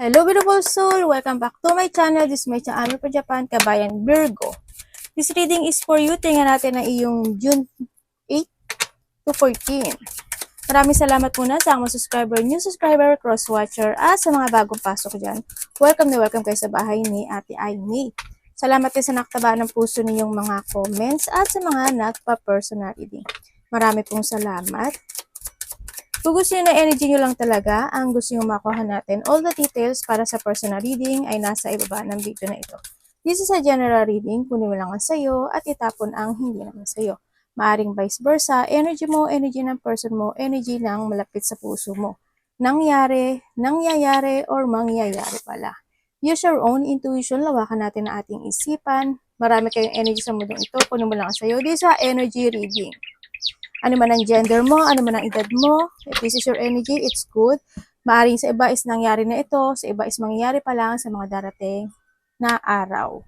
Hello beautiful soul! Welcome back to my channel. This is my channel for Japan, Kabayan Virgo. This reading is for you. Tingnan natin na iyong June 8 to 14. Maraming salamat muna sa mga subscriber, new subscriber, cross-watcher, at sa mga bagong pasok dyan. Welcome na welcome kayo sa bahay ni Ate Aimee. Salamat din sa nakataba ng puso ninyong mga comments at sa mga nagpa-personal reading. Marami pong salamat. Kung gusto nyo na energy nyo lang talaga, ang gusto nyo makuha natin, all the details para sa personal reading ay nasa ibaba ng video na ito. This is a general reading, kunin mo lang ang sayo at itapon ang hindi naman sayo. Maaring vice versa, energy mo, energy ng person mo, energy ng malapit sa puso mo. Nangyayari, or mangyayari pala. Use your own intuition, lawakan natin ang ating isipan. Marami kayong energy sa mundong ito, kunin mo lang ang sayo. This is a energy reading. Ano man ang gender mo, ano man ang edad mo, if this is your energy, it's good. Maaring sa iba is nangyari na ito, sa iba is mangyayari pa lang sa mga darating na araw.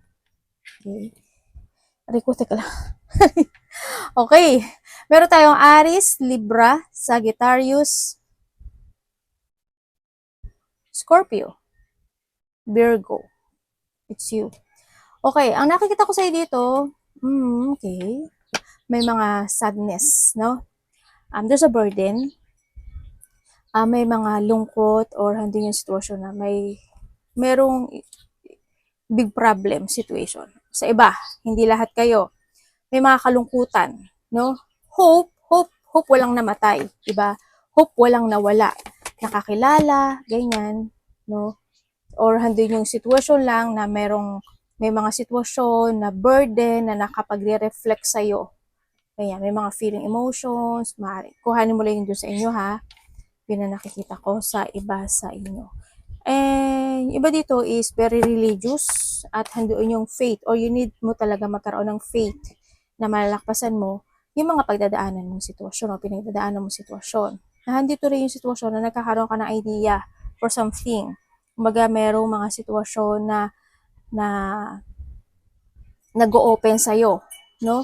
Okay. Rico, teka lang. Okay. Meron tayong Aries, Libra, Sagittarius, Scorpio, Virgo. It's you. Okay, ang nakikita ko sa iyo dito, okay. May mga sadness, no? There's a burden. May mga lungkot or hindi yung sitwasyon na merong big problem situation. Sa iba, hindi lahat kayo. May mga kalungkutan, no? Hope walang namatay, diba? Hope walang nawala. Nakakilala, ganyan, no? Or handun yung sitwasyon lang na may mga sitwasyon na burden na nakapagre-reflect sa'yo. Ganyan, may mga feeling emotions, kuhanin mo lang yun doon sa inyo, ha? Yun na nakikita ko sa iba sa inyo. And iba dito is very religious at handoon yung faith, or you need mo talaga magkaroon ng faith na malalakpasan mo yung mga pagdadaanan mong sitwasyon o pinagdadaanan mong sitwasyon. Nandito rin yung sitwasyon na nagkakaroon ka ng idea for something. Kumbaga merong mga sitwasyon na nag-o-open sa'yo, no?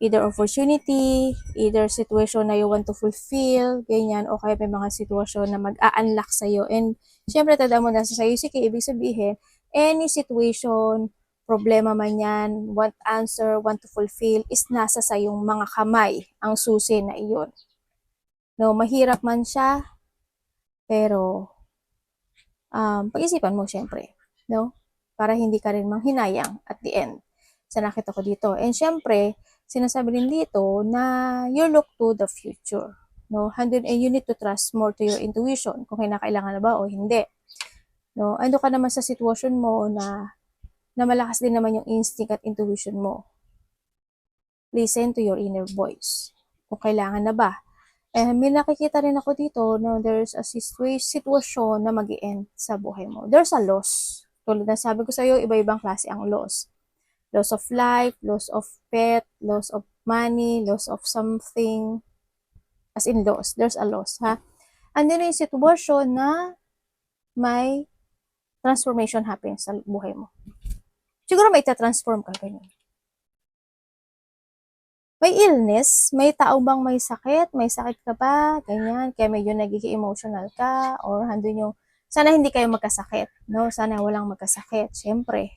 Either opportunity, either situation na you want to fulfill, ganyan, o kaya may mga sitwasyon na mag-a-unlock sa'yo. And syempre, tandaan mo na sa sayo, ibig sabihin, any situation, problema man yan, want answer, want to fulfill, is nasa sayong mga kamay, ang susi na iyon. No, mahirap man siya, pero pag-isipan mo syempre, no? Para hindi ka rin manghinayang at the end. Sa nakita ko dito. And syempre, sinasabi din dito na you look to the future. No? And you need to trust more to your intuition kung kinakailangan na ba o hindi. No? Ando ka naman sa sitwasyon mo na malakas din naman yung instinct at intuition mo. Listen to your inner voice. Kung kailangan na ba. May nakikita rin ako dito na there's a sitwasyon na mag-i-end sa buhay mo. There's a loss. Tulad na sabi ko sa iyo, iba-ibang klase ang loss. Loss of life, loss of pet, loss of money, loss of something. As in loss. There's a loss, ha? And then yung sitwasyon na may transformation happens sa buhay mo. Siguro may ita-transform ka, ganyan. May illness, may tao bang may sakit ka ba, ganyan, kaya medyo nagiging emotional ka, or handun yung, sana hindi kayo magkasakit, no? Sana walang magkasakit, syempre.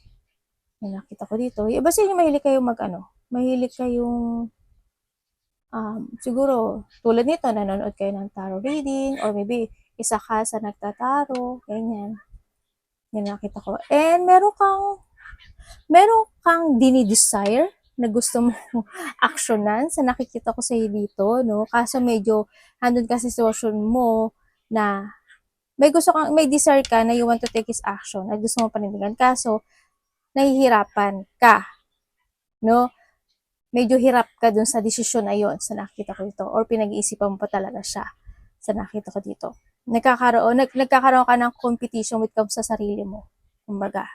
Yung nakita ko dito. Iba sa inyo, mahilig kayong mahilig kayong, siguro, tulad nito, nanonood kayo ng tarot reading, or maybe, isa ka sa nagtataro, ganyan. Yung nakita ko. And meron kang dinidesire na gusto mo aksyonan sa nakikita ko sa iyo dito, no? Kaso medyo, handun ka sa sitwasyon mo na may desire ka na you want to take his action at gusto mo panindigan. Kaso, nahihirapan ka, no? Medyo hirap ka dun sa desisyon na yun sa nakita ko dito, or pinag-iisipan mo pa talaga siya sa nakita ko dito. Nagkakaroon ka ng competition with sa sarili mo, kumbaga,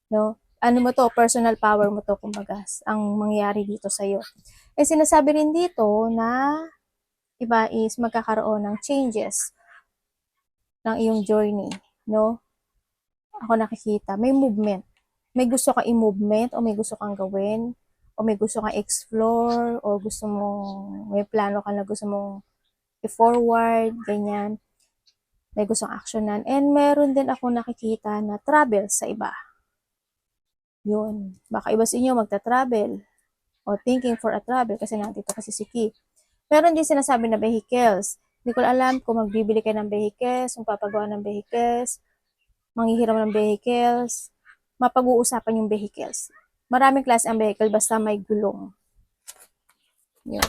no? Ano mo to, personal power mo to, kumbaga, ang mangyayari dito sa'yo. Sinasabi rin dito na iba is magkakaroon ng changes ng iyong journey, no? Ako nakikita, may movement. May gusto kang i-movement, o may gusto kang gawin, o may gusto kang explore, o may plano ka na gusto mong i-forward, ganyan. may gustong actionan, and meron din ako nakikita na travel sa iba. Yun. Baka iba sa inyo magta-travel o thinking for a travel kasi nandito kasi si Ki. Meron din sinasabi na vehicles. Hindi ko alam kung magbibili kayo ng vehicles, magpapagawa ng vehicles, manghihiram ng vehicles, mapag-uusapan yung vehicles. Maraming klase ang vehicle basta may gulong. Yun.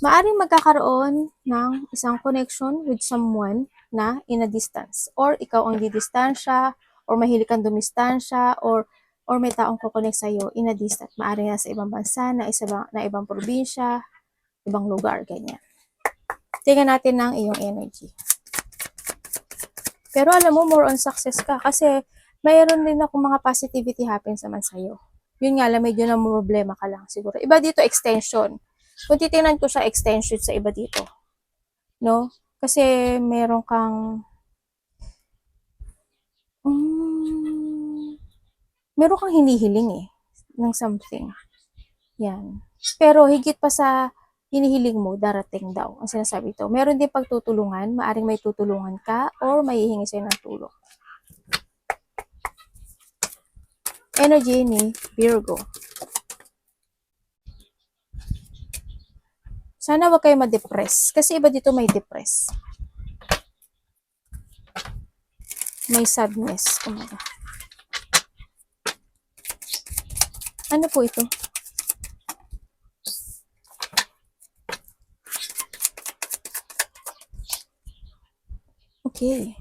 Maaring magkakaroon ng isang connection with someone na in a distance. Or ikaw ang didistansya, or mahilig kang dumistansya, or may taong kukonek sa'yo in a distance. Maaring nasa ibang bansa, na ibang probinsya, ibang lugar, ganyan. Tingnan natin ng iyong energy. Pero alam mo, more on success ka kasi mayroon din ako mga positivity happens naman sa'yo. Yun nga lang, medyo na problema ka lang siguro. Iba dito, extension. Kung titingnan ko siya, extension sa iba dito. No? Kasi meron kang meron kang hinihiling ng something. Yan. Pero higit pa sa hinihiling mo, darating daw. Ang sinasabi ito. Meron din pagtutulungan, maaring may tutulungan ka or may hihingi sa'yo ng tulong. Energy ni Virgo. Sana wag kayo ma-depress. Kasi iba dito may depress. May sadness. Ano po ito? Okay.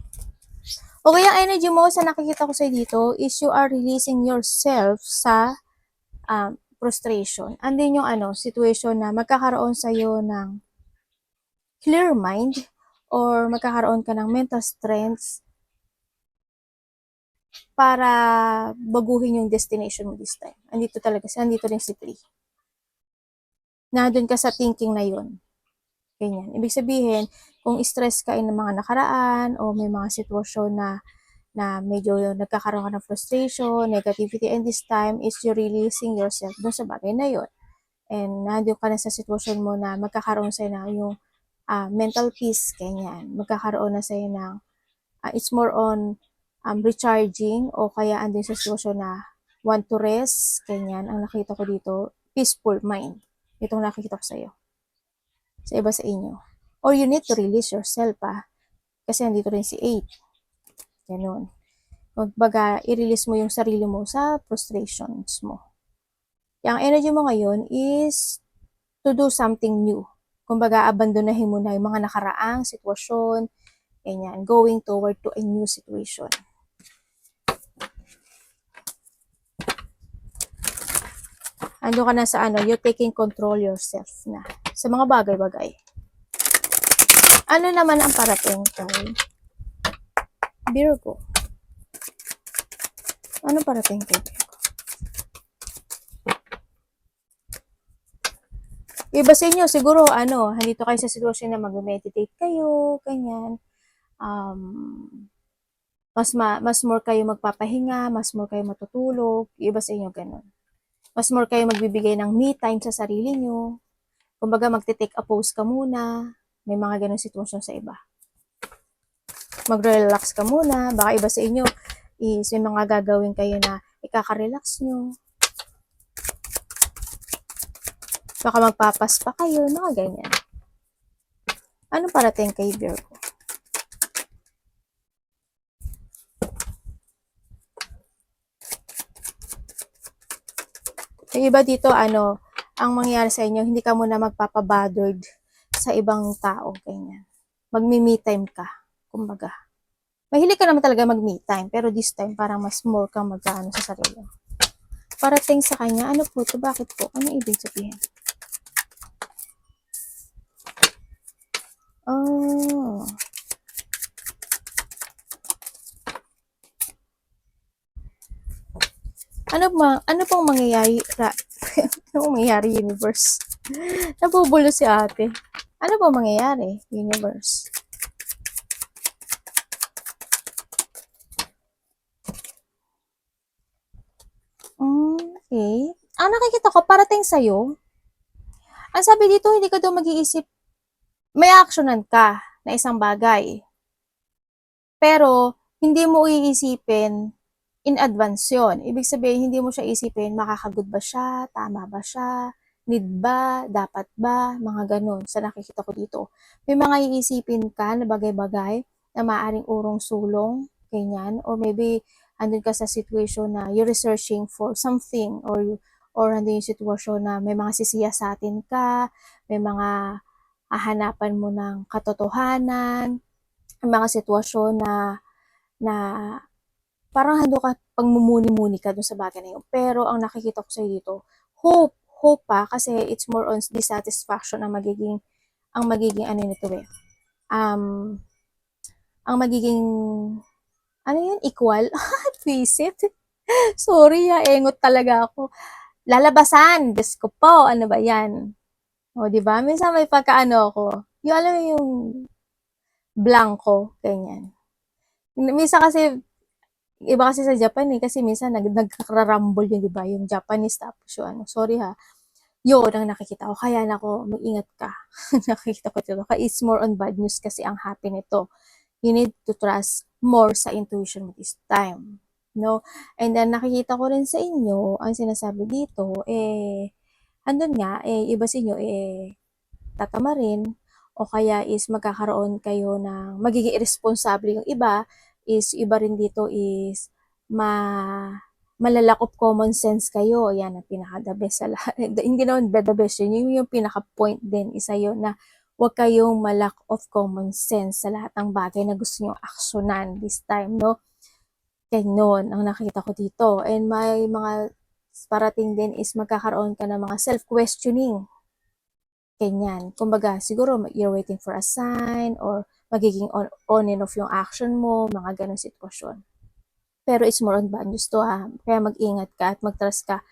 Okay, ang energy mo sa nakikita ko sa dito is you are releasing yourself sa frustration. Andin yung situation na magkakaroon sa'yo ng clear mind or magkakaroon ka ng mental strength para baguhin yung destination mo this time. Andito talaga, andito rin si 3. Nandun ka sa thinking na yun. Ganyan. Ibig sabihin, kung stress ka ng mga nakaraan o may mga sitwasyon na medyo nagkakaroon ka ng frustration, negativity, and this time is you releasing yourself dun sa bagay na yun. And nandun ka na sa sitwasyon mo na magkakaroon sa'yo na yung mental peace, ganyan. Magkakaroon na sa'yo ng, it's more on recharging o kaya andun sa sitwasyon na want to rest, ganyan. Ang nakita ko dito, peaceful mind. Itong nakikita ko sa'yo. Sa iba sa inyo. Or you need to release yourself kasi andito rin si 8. Ganun. Kumbaga, i-release mo yung sarili mo sa frustrations mo. Yung energy mo ngayon is to do something new. Kumbaga, abandonahin mo na yung mga nakaraang sitwasyon, ganyan, going toward to a new situation. Ando ka na sa you're taking control yourself na sa mga bagay-bagay. Ano naman ang parating kay Virgo? Ano parating kay Virgo? Iba sa inyo, siguro, handito kayo sa sitwasyon na mag-meditate kayo, ganyan. Mas more kayo magpapahinga, mas more kayo matutulog. Iba sa inyo, ganun. Mas more kayo magbibigay ng me time sa sarili nyo. Kumbaga, magte-take a pause ka muna. May mga ganun sitwasyon sa iba. Magre-relax ka muna. Baka iba sa inyo is may mga gagawin kayo na ikaka-relax nyo. Baka magpapas pa kayo, mga ganyan. Ano parating kay Virgo? Yung iba dito, ang mangyayari sa inyo, hindi ka muna magpapabothered sa ibang tao, ganyan. Mag-me time ka, kumbaga. Mahilig ka naman talaga mag-me time, pero this time, parang mas more kang mag-ano sa sarili. Parating sa kanya, ano po ito? Bakit po? Ano ibig sabihin? Oh. Ano pong mangyayari? Ano pong mangyayari, universe? Nabubulo si ate. Ano pong mangyayari, universe? Okay. Ang nakikita ko, parating sa'yo. Ang sabi dito, hindi ka daw mag-iisip, may actionan ka na isang bagay. Pero, hindi mo iisipin in advance yon. Ibig sabihin, hindi mo siya isipin, makakagood ba siya, tama ba siya, need ba, dapat ba, mga ganun sa nakikita ko dito. May mga iisipin ka na bagay-bagay na maaaring urong sulong, ganyan, or maybe andun ka sa situation na you're researching for something, or andun yung sitwasyon na may mga sisiyasatin ka, may mga hahanapan mo ng katotohanan, mga sitwasyon na parang hando ka pagmumuni-muni ka dun sa bagay na yun. Pero ang nakikita ko sa'yo dito, hope pa, kasi it's more on dissatisfaction ang magiging ano nito um, ang magiging, ano yun, equal, visit. Sorry engot talaga ako. Lalabasan, Diyos ko po, ano ba yan? O, di ba? Minsan may pagkaano ako, yung alam mo yung blanco, ganyan. Minsan kasi, iba kasi sa Japan kasi minsan nagkakarambol yun, di ba? Yung Japanese tapos yung ano, sorry ha. Yun ang nakikita ko. Kaya nako, mag-ingat ka. Nakikita ko ito. It's more on bad news kasi ang happy nito. You need to trust more sa intuition mo this time. No? And then nakikita ko rin sa inyo, ang sinasabi dito, andun nga, iba sa inyo, tatamarin, o kaya is magkakaroon kayo ng magiging irresponsible yung iba rin dito is malalack of common sense kayo. Yan ang pinaka the best sa lahat. Hindi naman the best yun, yung pinaka point din isa yun na huwag kayong malack of common sense sa lahat ng bagay na gusto nyo aksyonan this time, no? Ganyan ang nakita ko dito. And may mga parating din is magkakaroon ka ng mga self-questioning. Ganyan. Kumbaga, siguro you're waiting for a sign or magiging on and off yung action mo, mga ganong sitwasyon. Pero it's more on bad news to ha. Kaya mag-ingat ka at mag-trust ka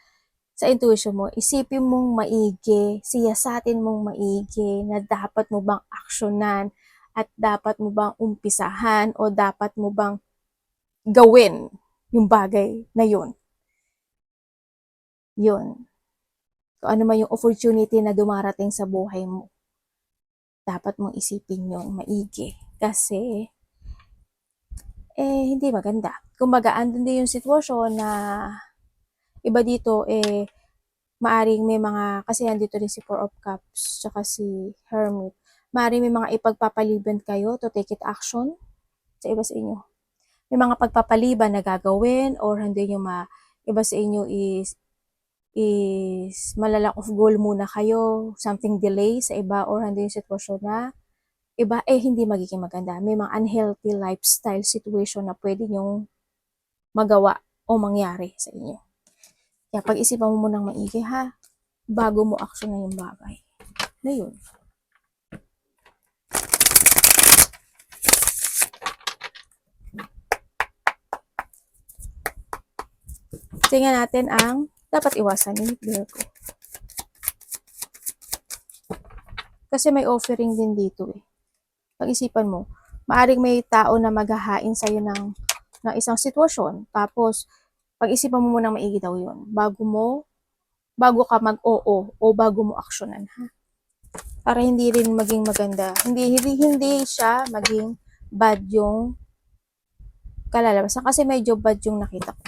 sa intuition mo. Isipin mong maigi, siyasatin mong maigi na dapat mo bang aksyonan at dapat mo bang umpisahan o dapat mo bang gawin yung bagay na yun. Yun. Kung ano man yung opportunity na dumarating sa buhay mo, dapat mong isipin yung maigi. Kasi, hindi maganda. Kumbaga, andun din yung sitwasyon na iba dito, maaring may mga, kasi andito rin si Four of Cups, tsaka si Hermit, maaring may mga ipagpapaliban kayo to take it action sa iba sa inyo. May mga pagpapaliban na gagawin or hindi nyo iba sa inyo is malalack of goal muna kayo, something delay sa iba or hindi yung sitwasyon na iba hindi magiging maganda. May mga unhealthy lifestyle situation na pwede nyong magawa o mangyari sa inyo. Kaya pag-isipan mo munang maigi ha, bago mo action na yung bagay. Na yun. Tingnan natin ang dapat iwasan ni Virgo. Kasi may offering din dito Pag-isipan mo, maaring may tao na maghahain sa'yo ng isang sitwasyon. Tapos, pag-isipan mo munang maigi daw yun. Bago ka mag-oo o bago mo aksyonan ha. Para hindi rin maging maganda. Hindi siya maging bad yung kalalabasan. Kasi medyo bad yung nakita ko.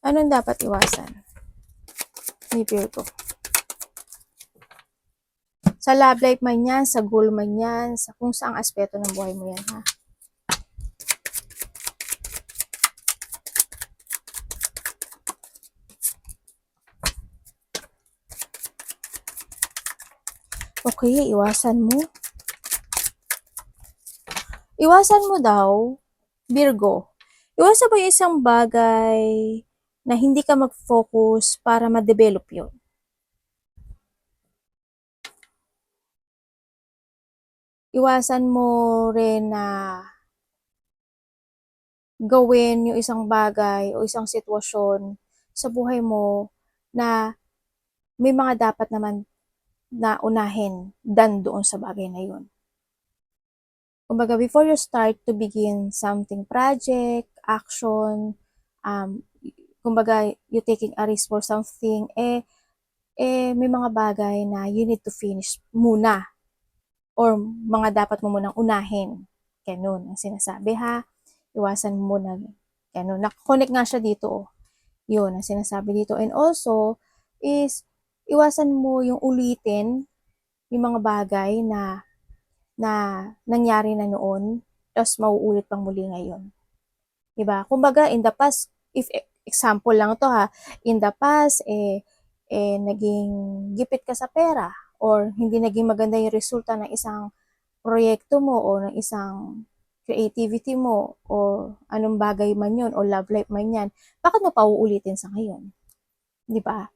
Anong dapat iwasan ni Virgo? Sa love life man yan, sa goal man yan, sa kung saang aspeto ng buhay mo yan ha. Okay, iwasan mo. Iwasan mo daw, Virgo. Iwasan mo yung isang bagay na hindi ka mag-focus para ma-develop yun. Iwasan mo rin na gawin yung isang bagay o isang sitwasyon sa buhay mo na may mga dapat naman na unahin than doon sa bagay na yun. Kumbaga, before you start to begin something project, action, kumbaga, you taking a risk for something, may mga bagay na you need to finish muna or mga dapat mo munang unahin Ganun ang sinasabi ha. Iwasan mo na ganun. Nakakonect nga siya dito. Oh. Yun ang sinasabi dito. And also is iwasan mo yung ulitin yung mga bagay na nangyari na noon tapos mauulit pang muli ngayon. Diba? Kumbaga, in the past, if example lang to ha, in the past, naging gipit ka sa pera or hindi naging maganda yung resulta ng isang proyekto mo o ng isang creativity mo o anong bagay man yun o love life man yan, bakit mo pa uulitin sa ngayon? Di ba?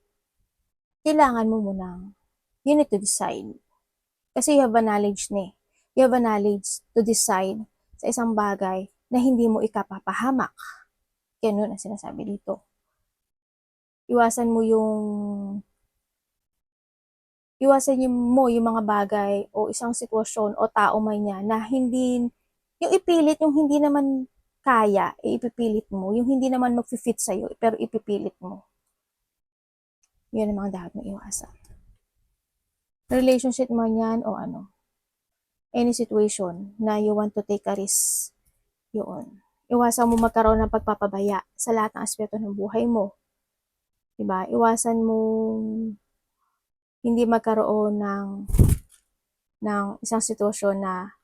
Kailangan mo munang, you need to decide. Kasi you have a knowledge You have a knowledge to decide sa isang bagay na hindi mo ikapapahamak. Ganun ang sinasabi dito. Iwasan mo yung mga bagay o isang sitwasyon o tao man yan na hindi, yung ipilit, yung hindi naman kaya, ipipilit mo. Yung hindi naman mag-fit sa'yo, pero ipipilit mo. Yan ang mga dapat mo iwasan. Relationship man yan o ano. Any situation na you want to take a risk. Yun. Iwasan mo magkaroon ng pagpapabaya sa lahat ng aspeto ng buhay mo. Diba? Iwasan mo hindi magkaroon ng isang sitwasyon na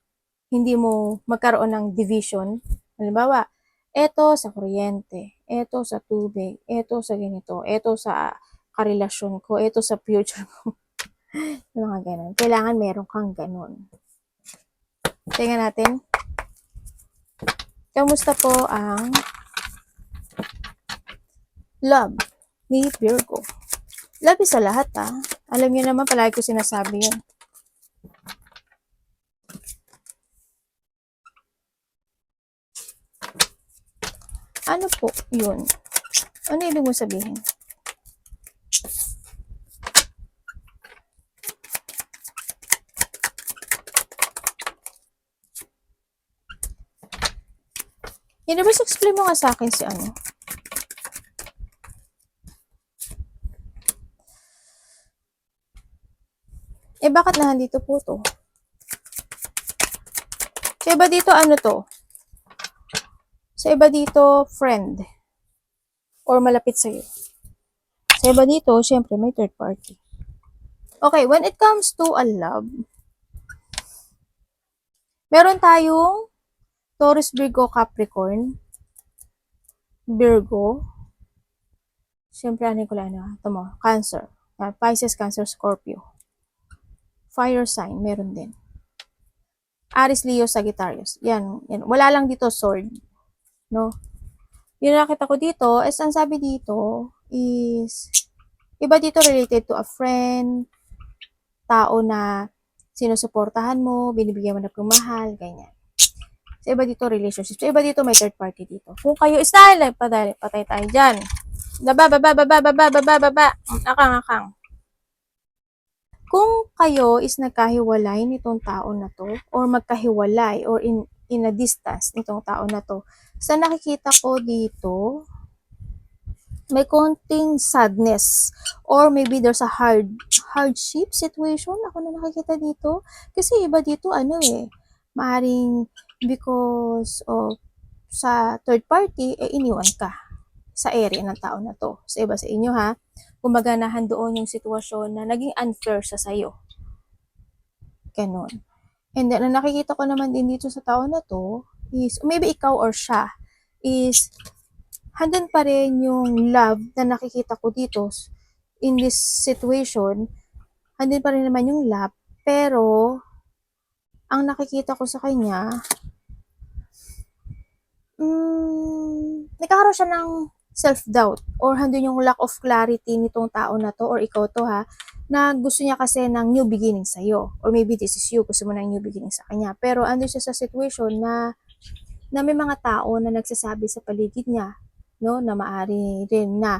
hindi mo magkaroon ng division. Halimbawa, eto sa kuryente, eto sa tubig, eto sa ganito, eto sa karelasyon ko, eto sa future ko. Yung mga ganun. Kailangan meron kang ganun. Tingnan natin. Kamusta po ang love ni Virgo? Love is sa lahat ha. Alam niyo naman, palagi ko sinasabi yun. Ano po yun? Ano ibig mo sabihin? Universe, explain mo nga sa akin si ano. Bakit na nandito po to? Sa iba dito, ano to? Sa iba dito, friend. Or malapit sa'yo. Sa iba dito, syempre, may third party. Okay, when it comes to a love, meron tayong Taurus, Virgo, Capricorn, Virgo, syempre, ano ko lang, ito mo, Cancer, Pisces, Cancer, Scorpio, fire sign, meron din. Aries, Leo, Sagittarius. Yan. Wala lang dito sword. No? Yung nakita ko dito, is ang sabi dito is, iba dito related to a friend, tao na sinusuportahan mo, binibigyan mo ng pagmamahal, ganyan. Sa iba dito, relationship. Sa iba dito, may third party dito. Kung kayo is patay tayo dyan. Baba. Akang. Kung kayo is nagkahiwalay nitong tao na to, or magkahiwalay, or in a distance nitong tao na to, sa nakikita ko dito, may konting sadness, or maybe there's a hardship situation ako na nakikita dito. Kasi iba dito, maaring because of sa third party, iniwan ka sa area ng tao na to. Sa iba sa inyo ha, kumbaga nahandoon yung sitwasyon na naging unfair sa sayo. Ganon. And then, ang nakikita ko naman din dito sa tao na to is, maybe ikaw or siya, is handun pa rin yung love na nakikita ko dito in this situation. Handun pa rin naman yung love, pero ang nakikita ko sa kanya, nagkakaroon siya ng self-doubt or handun yung lack of clarity nitong tao na to or ikaw to ha, na gusto niya kasi ng new beginning sa'yo. Or maybe this is you, gusto mo ng new beginning sa kanya. Pero andun siya sa situation na may mga tao na nagsasabi sa paligid niya, no, na maari rin na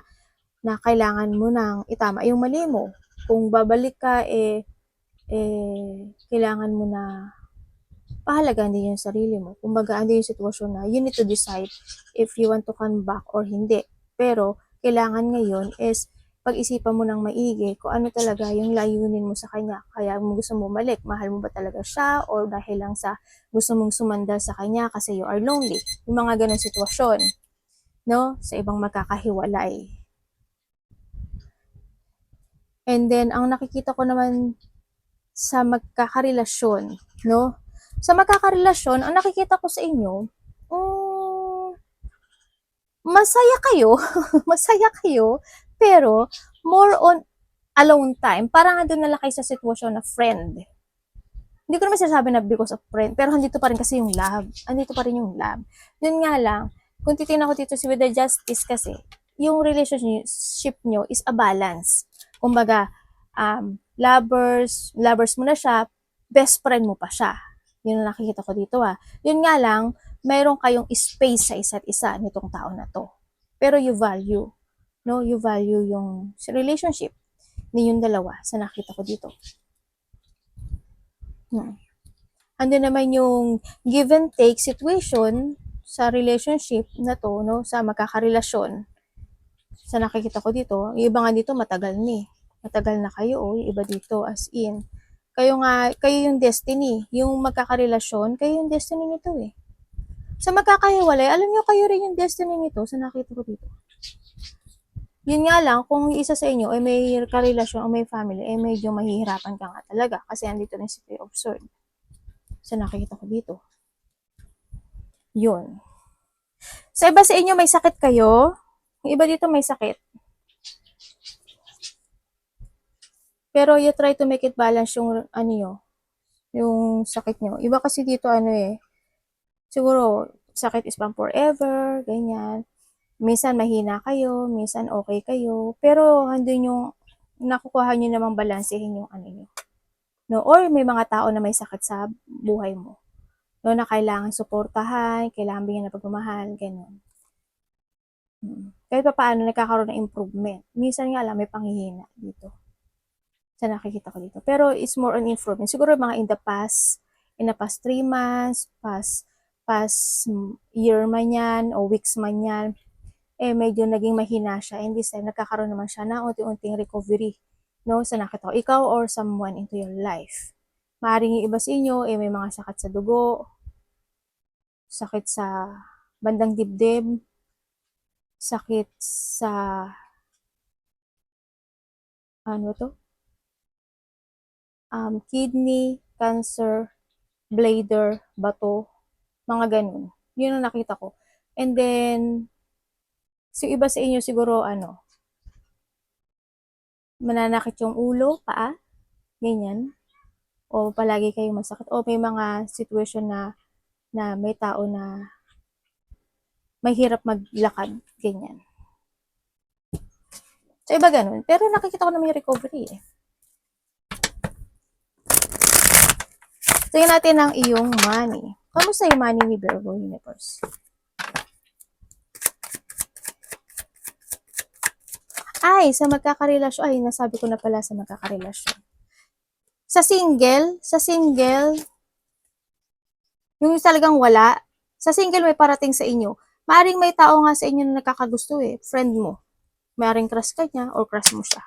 kailangan mo nang itama yung mali mo. Kung babalik ka, kailangan mo na pahalagaan din yung sarili mo. Kumbaga, ano yung sitwasyon na you need to decide if you want to come back or hindi. Pero, kailangan ngayon is pag-isipan mo ng maigi kung ano talaga yung layunin mo sa kanya. Kaya mo gusto mo bumalik, mahal mo ba talaga siya or dahil lang sa gusto mong sumandal sa kanya kasi you are lonely. Yung mga ganong sitwasyon, no? Sa ibang magkakahiwalay. And then, ang nakikita ko naman sa magkakarelasyon, no? Sa magkakarelasyon, ang nakikita ko sa inyo, masaya kayo, masaya kayo, pero more on alone time. Parang nandun na lang kayo sa sitwasyon na friend. Hindi ko naman sinasabi na because of friend, pero andito pa rin kasi yung love. Andito pa rin yung love. Yun nga lang, kung titignan ko dito si with the justice kasi, yung relationship nyo is a balance. Kumbaga, lovers mo na siya, best friend mo pa siya. Yun ang nakikita ko dito Yun nga lang, mayroon kayong space sa isa't isa nitong tao na to. Pero you value, no? You value yung relationship ninyong dalawa sa nakita ko dito. Ando naman yung give and take situation sa relationship na to, no? Sa magkakarelasyon. Sa nakikita ko dito, yung iba nga dito matagal ni. Matagal na kayo, yung iba dito as in. Kayo yung destiny. Yung magkakarelasyon, kayo yung destiny nito eh. Sa magkakahiwalay, alam nyo kayo rin yung destiny nito sa nakita ko dito. Yun nga lang, kung isa sa inyo ay may karelasyon o may family, ay medyo mahihirapan ka nga talaga kasi andito na si Three of Swords. Sa nakikita ko dito. Yun. Sa iba sa inyo may sakit kayo, yung iba dito may sakit. Pero you try to make it balance yung yung sakit nyo. Iba kasi dito siguro sakit is pang forever, ganyan. Minsan mahina kayo, minsan okay kayo, pero andun yung nakukuha nyo namang balansehin yung nyo. No? Or may mga tao na may sakit sa buhay mo. No, na kailangan suportahan, kailangan bigyan ng pagmamahal, ganyan. Kahit pa paano nagkakaroon ng improvement. Minsan nga lang may panghihina dito. Sa nakikita ko dito. Pero it's more on improvement. Siguro mga in the past 3 months, past year man yan, o weeks man yan, medyo naging mahina siya. And this time, nagkakaroon naman siya na unti-unting recovery. No, sa nakita ko, ikaw or someone into your life. Maaring yung iba sa inyo, may mga sakit sa dugo, sakit sa bandang dibdib, sakit sa kidney, cancer, bladder, bato, mga ganun. Yun ang nakita ko. And then, iba sa inyo siguro, mananakit yung ulo, paa, ganyan. O palagi kayong masakit. O may mga situation na may tao na may hirap maglakad, ganyan. So, iba ganun. Pero nakikita ko na may recovery eh. Tingnan natin ang iyong money. Kamusta yung money ni Virgo Universe? Ay, sa magkakarelasyon. Ay, nasabi ko na pala sa magkakarelasyon. Sa single, yung talagang wala, sa single may parating sa inyo. Maaring may tao nga sa inyo na nakakagusto eh, friend mo. Maaring crush ka niya or crush mo siya.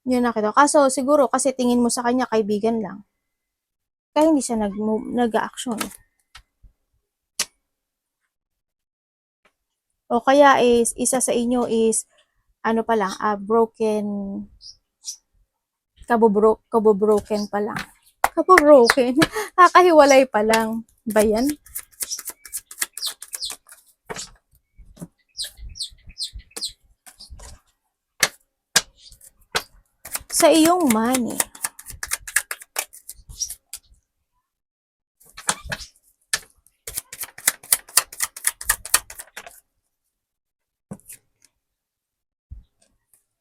Yun nakita. Kaso siguro kasi tingin mo sa kanya kaibigan lang. Kaya hindi siya nag-a-action. O kaya is isa sa inyo is broken kabobroken pa lang. Kabobroken. Kakahiwalay pa lang. Ba yan? Sa iyong money.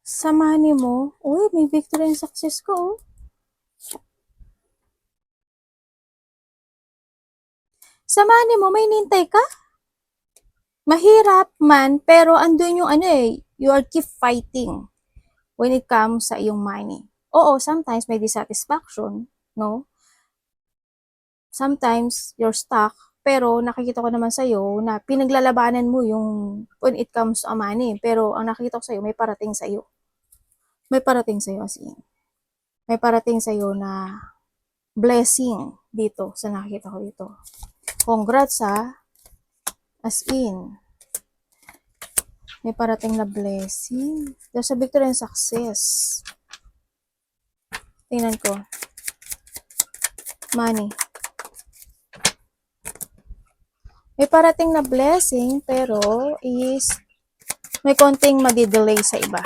Sa money mo, may victory and success ko. Sa money mo, may nintay ka? Mahirap man, pero andun yung you are keep fighting when it comes sa iyong money. Oo, sometimes may dissatisfaction, no? Sometimes you're stuck, Pero nakikita ko naman sa'yo na pinaglalabanan mo yung when it comes to money. Pero ang nakikita ko sa'yo, may parating sa'yo. May parating sa'yo as in. May parating sa'yo na blessing dito sa nakikita ko dito. Congrats ha. As in. May parating na blessing. There's a victory and success. Tingnan ko. Money. May parating na blessing, pero is may konting madidelay sa iba.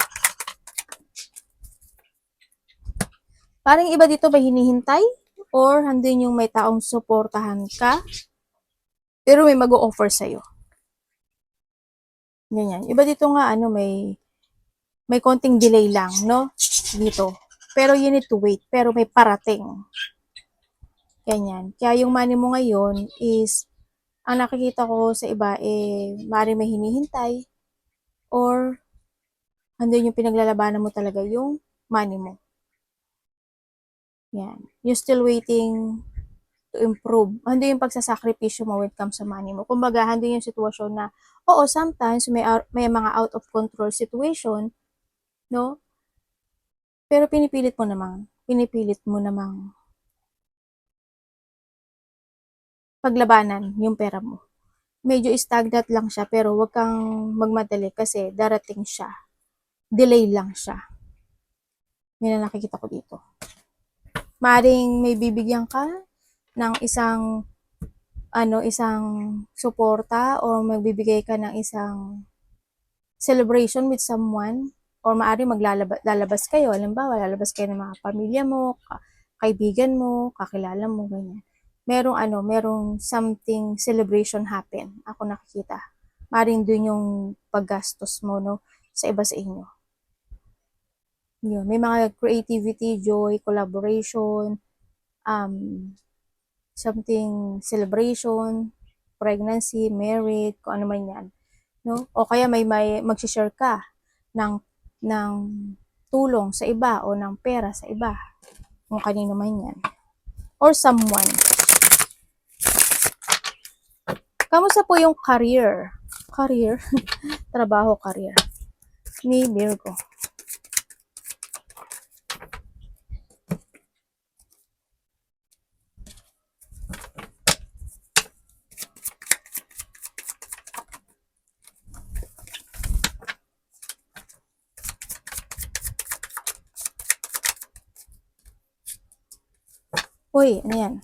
Parang iba dito may hinihintay or handin yung may taong suportahan ka, pero may mag-o-offer sa'yo. Ganyan. Iba dito nga, may konting delay lang, no? Dito. Pero you need to wait. Pero may parating. Ganyan. Kaya yung money mo ngayon is, ang nakikita ko sa iba, maaaring may hinihintay or andun yung pinaglalabanan mo talaga yung money mo. Yan. You're still waiting to improve. Andun yung pagsasakripisyo mo when it comes sa money mo. Kumbaga, andun yung sitwasyon na, oo, sometimes may mga out of control situation, no? Pero pinipilit mo namang paglabanan yung pera mo. Medyo stagnant lang siya, pero wag kang magmadali kasi darating siya. Delay lang siya. Yan ang nakikita ko dito. Maaring may bibigyan ka ng isang suporta o magbibigay ka ng isang celebration with someone or maaring lalabas kayo. Halimbawa, lalabas kayo ng mga pamilya mo, kaibigan mo, kakilala mo, ganyan. Merong something celebration happen. Ako nakikita. Maring dun yung paggastos mo, no, sa iba sa inyo. Yun. May mga creativity, joy, collaboration, something celebration, pregnancy, married, kung ano man yan. No? O kaya may mag-share ka ng tulong sa iba o ng pera sa iba. Kung kanino man yan. Or someone. Kamusta po yung career? Career? Trabaho, career. Ni Virgo. Uy, ano yan?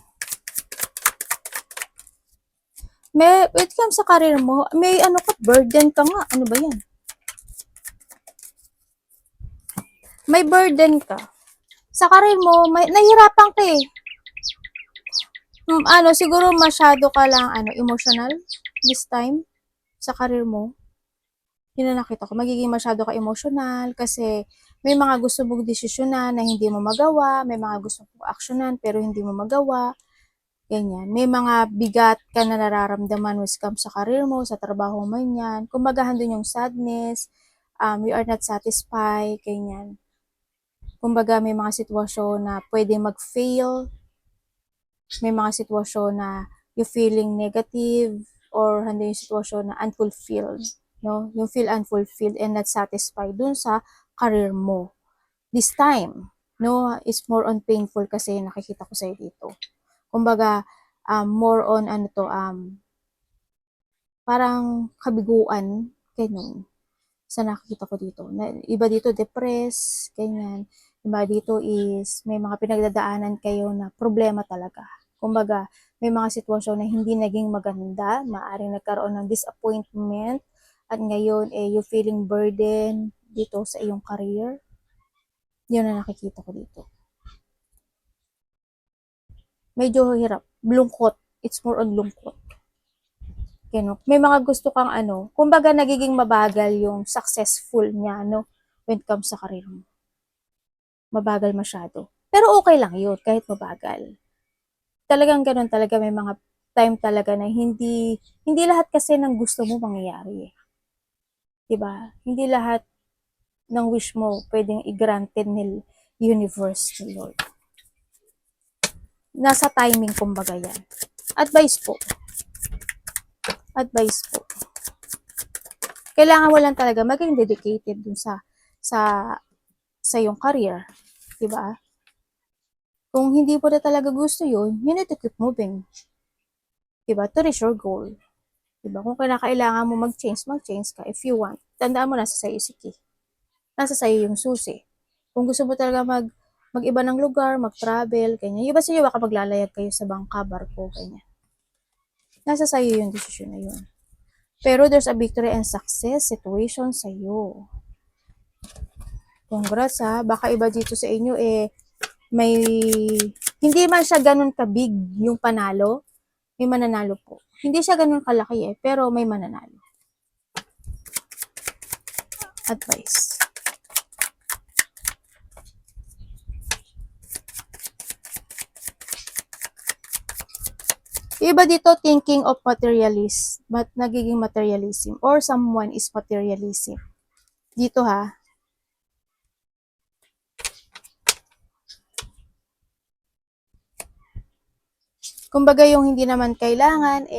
Wait kam sa career mo, may burden ka nga. Ano ba yan? May burden ka. Sa career mo, nahihirapan ka eh. Siguro masyado ka lang, emotional this time sa career mo. Yun na nakita ko. Magiging masyado ka emotional kasi may mga gusto mong desisyonan na hindi mo magawa, may mga gusto mong aksyonan pero hindi mo magawa. Ganyan. May mga bigat ka na nararamdaman when it comes sa career mo, sa trabaho man yan. Kumbaga, handun yung sadness, you are not satisfied, ganyan. Kumbaga, may mga sitwasyon na pwede mag-fail, may mga sitwasyon na you feeling negative, or handun yung sitwasyon na unfulfilled, no? You feel unfulfilled and not satisfied dun sa career mo. This time, no, is more on painful kasi nakikita ko sa'yo dito. Kumbaga, more on parang kabiguan, ganyan, sa nakikita ko dito. Iba dito, depressed, ganyan. Iba dito is, may mga pinagdadaanan kayo na problema talaga. Kumbaga, may mga sitwasyon na hindi naging maganda, maaring nagkaroon ng disappointment, at ngayon, you feeling burden dito sa iyong career. Yun na nakikita ko dito. Medyo hirap. Lungkot. It's more on lungkot. Okay, no? May mga gusto kang kumbaga nagiging mabagal yung successful niya, no? When it comes sa career mo. Mabagal masyado. Pero okay lang yun, kahit mabagal. Talagang ganun talaga, may mga time talaga na hindi lahat kasi ng gusto mo mangyayari. Diba? Hindi lahat ng wish mo pwedeng i-granted ni universe, ni Lord. Nasa timing kumbaga yan. Advice po. advice po. Kailangan mo lang talaga maging dedicated dun sa yung career, 'di ba? Kung hindi mo na talaga gusto 'yun, you need to keep moving, 'di ba? To reach your goal, 'di ba? Kung kailangan mo mag-change ka if you want. Tandaan mo nasa sa'yo si key. Nasa sa'yo yung susi. Kung gusto mo talaga mag-iba ng lugar, mag-travel, ganyan. Yung ba sa iyo baka maglalayag kayo sa bangka, barko, ganyan. Nasa sa'yo yung desisyon na yun. Pero there's a victory and success situation sa iyo. Congrats ha. Baka iba dito sa inyo may hindi man siya ganun kabig yung panalo, may mananalo po. Hindi siya ganun kalaki pero may mananalo. Advice. Iba dito thinking of materialist, but nagiging materialism or someone is materialism. Dito ha. Kumbaga yung hindi naman kailangan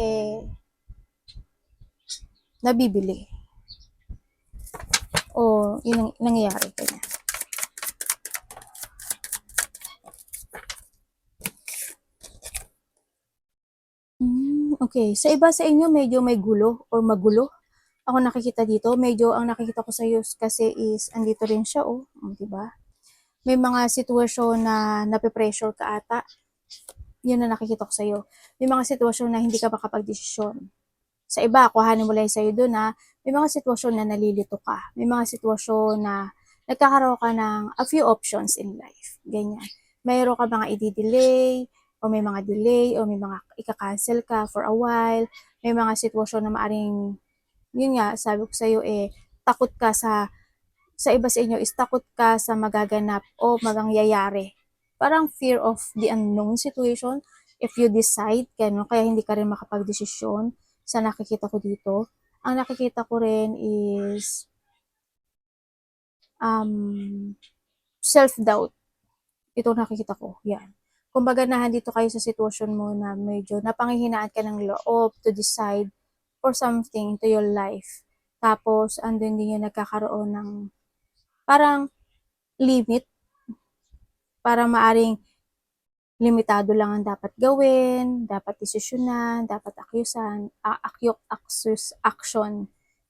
nabibili. O yun ang nangyayari kanya. Okay. Sa iba sa inyo medyo may gulo or magulo. Ako nakikita dito, medyo ang nakikita ko sa iyo kasi is andito rin siya, 'di ba? May mga sitwasyon na nape-pressure ka ata. Yun ang nakikita ko sa iyo. May mga sitwasyon na hindi ka makapag-desisyon. Sa iba, kuhanin mo lang sa'yo doon na may mga sitwasyon na nalilito ka. May mga sitwasyon na nagkakaroon ka ng a few options in life. Ganyan. Mayroon ka mga i-delay, o may mga delay, o may mga ika-cancel ka for a while. May mga sitwasyon na maaring, yun nga, sabi ko sa'yo takot ka sa iba sa inyo is takot ka sa magaganap o mangyayari. Parang fear of the unknown situation. If you decide, kaya hindi ka rin makapag-desisyon sa nakikita ko dito. Ang nakikita ko rin is self-doubt. Ito nakikita ko. Yan. Kumbaga nandito kayo sa sitwasyon mo na medyo napanghihinaan ka ng loob to decide for something to your life. Tapos, andun din yung nagkakaroon ng parang limit. Parang maaring limitado lang ang dapat gawin, dapat desisyonan, dapat action.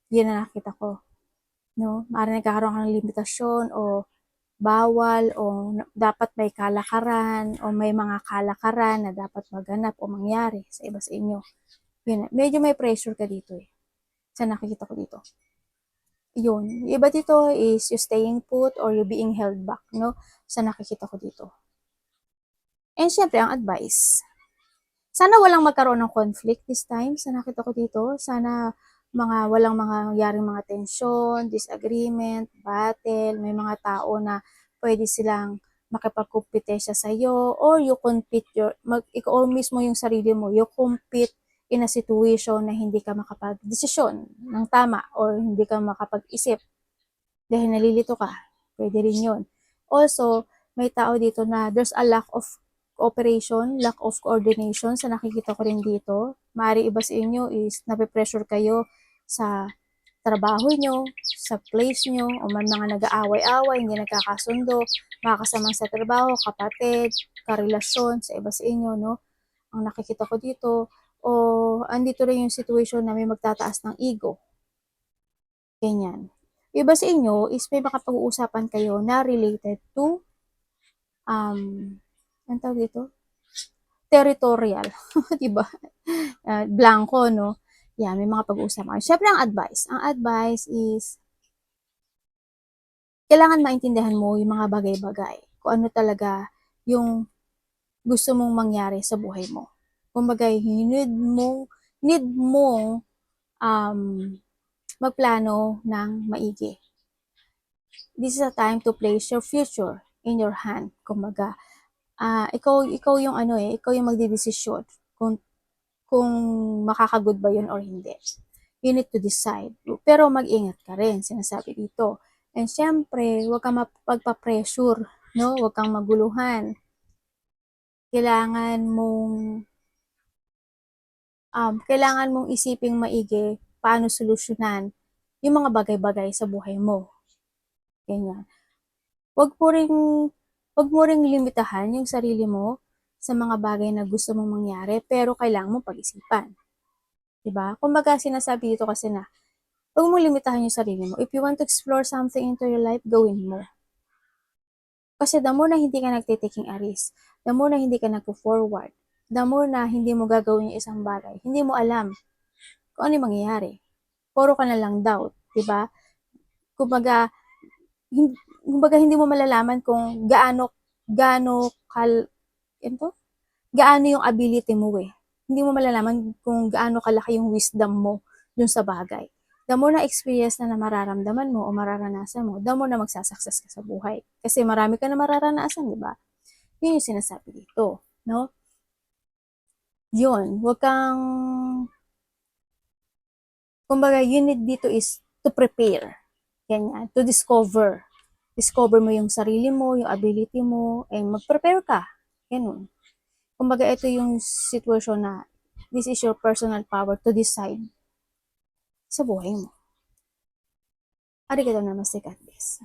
Yan ang nakita ko. No? Maaaring nagkakaroon ka ng limitasyon o bawal o dapat may kalakaran o may mga kalakaran na dapat maganap o mangyari sa iba sa inyo. Yun, medyo may pressure ka dito sa nakikita ko dito. Yun. Iba dito is you staying put or you being held back, no? Sa nakikita ko dito. And syempre, ang advice. Sana walang magkaroon ng conflict this time sa nakita ko dito. Sana walang mangyaring mga tensyon, disagreement, battle, may mga tao na pwede silang makipagkumpetensya sa iyo or you compete ikaw mismo yung sarili mo, you compete in a situation na hindi ka makapag-desisyon ng tama or hindi ka makapag-isip dahil nalilito ka. Pwede rin yun. Also, may tao dito na there's a lack of cooperation, lack of coordination sa nakikita ko rin dito. Maaari iba sa inyo is nape-pressure kayo sa trabaho nyo, sa place nyo, o may mga nag-aaway-away, hindi nagkakasundo, mga kasama sa trabaho, kapatid, karelasyon sa iba sa inyo, no? Ang nakikita ko dito, o andito rin yung situation na may magtataas ng ego. Ganyan. Iba sa inyo is may makapag-uusapan kayo na related to ang tawag dito? Territorial. Diba? Blanco, no? Yan, may mga pag-uusapan. Siyempre, ang advice is kailangan maintindihan mo yung mga bagay-bagay. Kung ano talaga yung gusto mong mangyari sa buhay mo. Kumbaga, need mong magplano ng maigi. This is a time to place your future in your hand. Kumbaga, ikaw yung ikaw yung magdedesisyon kung makakagood ba yun or hindi. You need to decide. Pero mag-ingat ka rin, sinasabi dito. And syempre, huwag kang magpa-pressure, no? Huwag kang maguluhan. Kailangan mong kailangan mong isiping maigi paano solusyonan yung mga bagay-bagay sa buhay mo. Ganyan. Wag mo ring, wag mo ring limitahan yung sarili mo sa mga bagay na gusto mong mangyari, pero kailangan mong pag-isipan. Diba? Kumbaga, sinasabi dito kasi na, wag mong limitahan yung sarili mo. If you want to explore something into your life, gawin mo. Kasi the more na hindi ka nagtitaking a risk, the more na hindi ka nagpo-forward, the more na hindi mo gagawin yung isang bagay, hindi mo alam kung ano yung mangyayari. Puro ka na lang doubt, di ba? Kumbaga, hindi mo malalaman kung ito? Gaano yung ability mo eh. Hindi mo malalaman kung gaano kalaki yung wisdom mo dun sa bagay. The more na experience na mararamdaman mo o mararanasan mo, the more na magsasucess ka sa buhay. Kasi marami ka na mararanasan, di ba? Yun yung sinasabi dito, no? Yun, wag kang, kumbaga, you need dito is to prepare. Ganyan, to discover. Discover mo yung sarili mo, yung ability mo, and mag-prepare ka. Ganun. Kumbaga, ito yung situation na this is your personal power to decide sa buhay mo. Arigatou namaste, God bless.